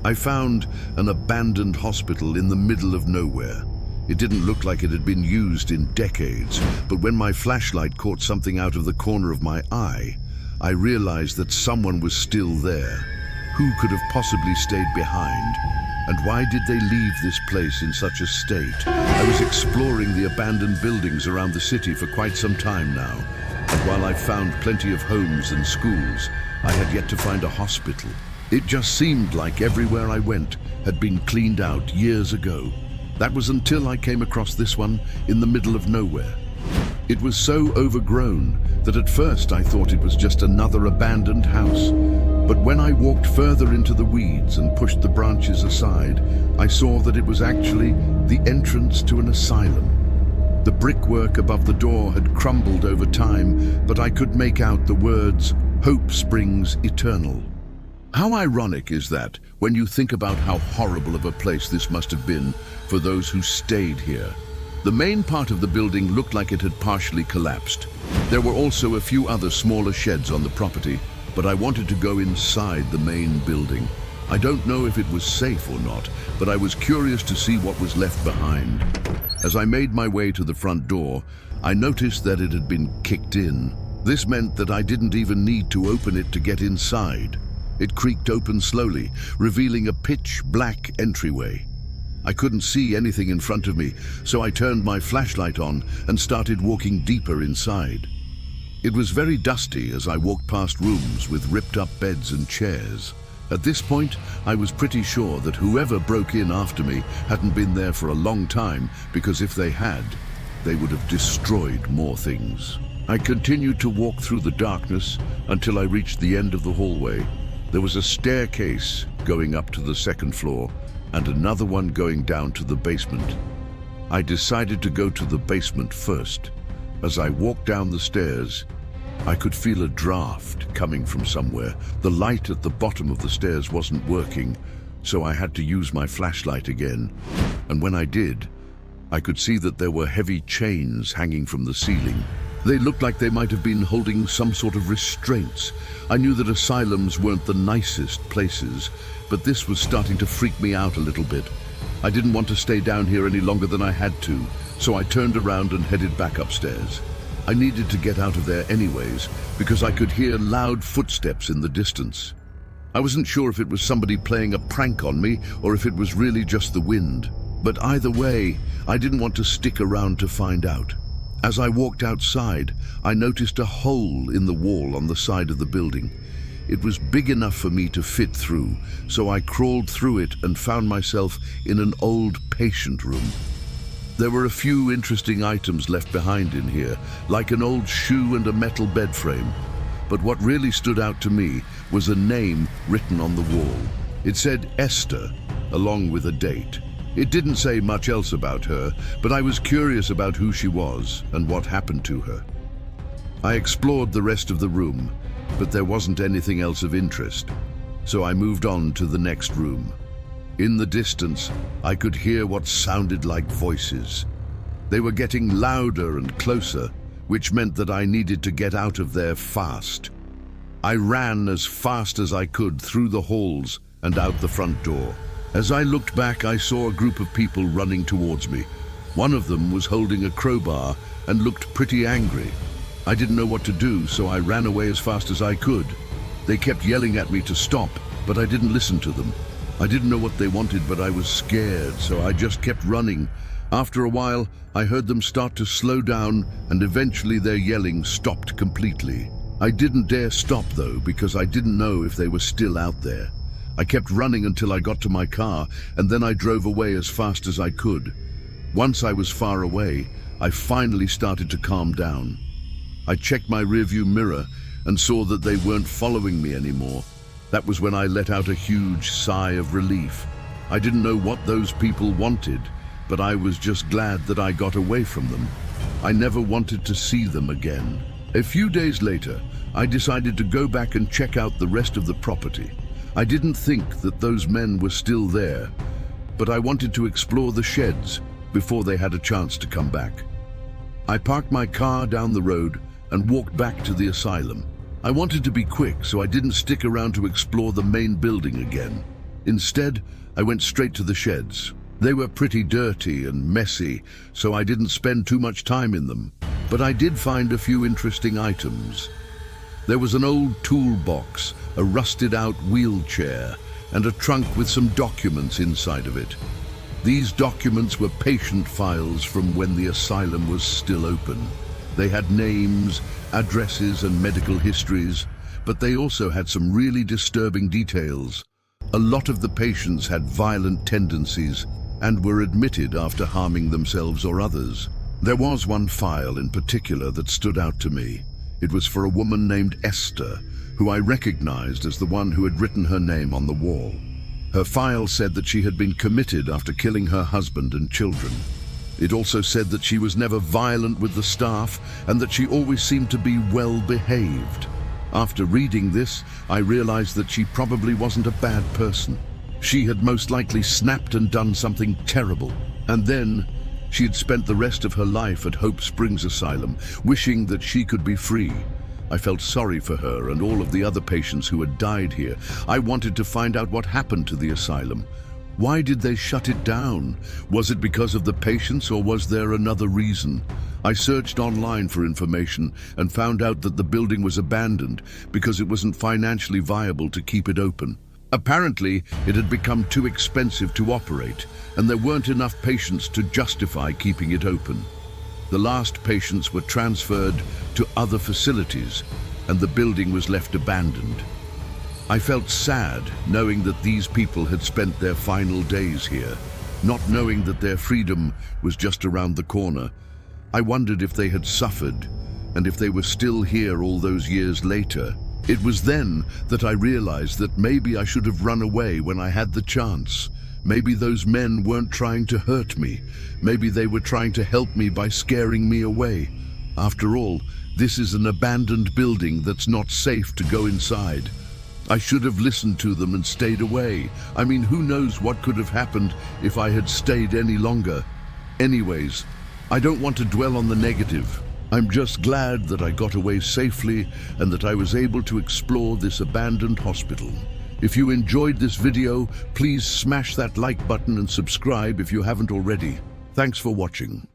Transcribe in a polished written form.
I found an abandoned hospital in the middle of nowhere. It didn't look like it had been used in decades, but when my flashlight caught something out of the corner of my eye, I realized that someone was still there. Who could have possibly stayed behind? And why did they leave this place in such a state? I was exploring the abandoned buildings around the city for quite some time now. And while I found plenty of homes and schools, I had yet to find a hospital. It just seemed like everywhere I went had been cleaned out years ago. That was until I came across this one in the middle of nowhere. It was so overgrown that at first I thought it was just another abandoned house. But when I walked further into the weeds and pushed the branches aside, I saw that it was actually the entrance to an asylum. The brickwork above the door had crumbled over time, but I could make out the words, "Hope Springs Eternal." How ironic is that when you think about how horrible of a place this must have been for those who stayed here. The main part of the building looked like it had partially collapsed. There were also a few other smaller sheds on the property, but I wanted to go inside the main building. I don't know if it was safe or not, but I was curious to see what was left behind. As I made my way to the front door, I noticed that it had been kicked in. This meant that I didn't even need to open it to get inside. It creaked open slowly, revealing a pitch-black entryway. I couldn't see anything in front of me, so I turned my flashlight on and started walking deeper inside. It was very dusty as I walked past rooms with ripped-up beds and chairs. At this point, I was pretty sure that whoever broke in after me hadn't been there for a long time, because if they had, they would have destroyed more things. I continued to walk through the darkness until I reached the end of the hallway. There was a staircase going up to the second floor and another one going down to the basement. I decided to go to the basement first. As I walked down the stairs, I could feel a draft coming from somewhere. The light at the bottom of the stairs wasn't working, so I had to use my flashlight again. And when I did, I could see that there were heavy chains hanging from the ceiling. They looked like they might have been holding some sort of restraints. I knew that asylums weren't the nicest places, but this was starting to freak me out a little bit. I didn't want to stay down here any longer than I had to, so I turned around and headed back upstairs. I needed to get out of there anyways, because I could hear loud footsteps in the distance. I wasn't sure if it was somebody playing a prank on me or if it was really just the wind. But either way, I didn't want to stick around to find out. As I walked outside, I noticed a hole in the wall on the side of the building. It was big enough for me to fit through, so I crawled through it and found myself in an old patient room. There were a few interesting items left behind in here, like an old shoe and a metal bed frame. But what really stood out to me was a name written on the wall. It said Esther, along with a date. It didn't say much else about her, but I was curious about who she was and what happened to her. I explored the rest of the room, but there wasn't anything else of interest, so I moved on to the next room. In the distance, I could hear what sounded like voices. They were getting louder and closer, which meant that I needed to get out of there fast. I ran as fast as I could through the halls and out the front door. As I looked back, I saw a group of people running towards me. One of them was holding a crowbar and looked pretty angry. I didn't know what to do, so I ran away as fast as I could. They kept yelling at me to stop, but I didn't listen to them. I didn't know what they wanted, but I was scared, so I just kept running. After a while, I heard them start to slow down, and eventually their yelling stopped completely. I didn't dare stop, though, because I didn't know if they were still out there. I kept running until I got to my car, and then I drove away as fast as I could. Once I was far away, I finally started to calm down. I checked my rearview mirror and saw that they weren't following me anymore. That was when I let out a huge sigh of relief. I didn't know what those people wanted, but I was just glad that I got away from them. I never wanted to see them again. A few days later, I decided to go back and check out the rest of the property. I didn't think that those men were still there, but I wanted to explore the sheds before they had a chance to come back. I parked my car down the road and walked back to the asylum. I wanted to be quick, so I didn't stick around to explore the main building again. Instead, I went straight to the sheds. They were pretty dirty and messy, so I didn't spend too much time in them. But I did find a few interesting items. There was an old toolbox, a rusted-out wheelchair, and a trunk with some documents inside of it. These documents were patient files from when the asylum was still open. They had names, addresses, and medical histories, but they also had some really disturbing details. A lot of the patients had violent tendencies and were admitted after harming themselves or others. There was one file in particular that stood out to me. It was for a woman named Esther, who I recognized as the one who had written her name on the wall. Her file said that she had been committed after killing her husband and children. It also said that she was never violent with the staff and that she always seemed to be well behaved. After reading this, I realized that she probably wasn't a bad person. She had most likely snapped and done something terrible. And then she had spent the rest of her life at Hope Springs Asylum, wishing that she could be free. I felt sorry for her and all of the other patients who had died here. I wanted to find out what happened to the asylum. Why did they shut it down? Was it because of the patients, or was there another reason? I searched online for information and found out that the building was abandoned because it wasn't financially viable to keep it open. Apparently, it had become too expensive to operate, and there weren't enough patients to justify keeping it open. The last patients were transferred to other facilities, and the building was left abandoned. I felt sad knowing that these people had spent their final days here, not knowing that their freedom was just around the corner. I wondered if they had suffered, and if they were still here all those years later. It was then that I realized that maybe I should have run away when I had the chance. Maybe those men weren't trying to hurt me. Maybe they were trying to help me by scaring me away. After all, this is an abandoned building that's not safe to go inside. I should have listened to them and stayed away. I mean, who knows what could have happened if I had stayed any longer. Anyways, I don't want to dwell on the negative. I'm just glad that I got away safely and that I was able to explore this abandoned hospital. If you enjoyed this video, please smash that like button and subscribe if you haven't already. Thanks for watching.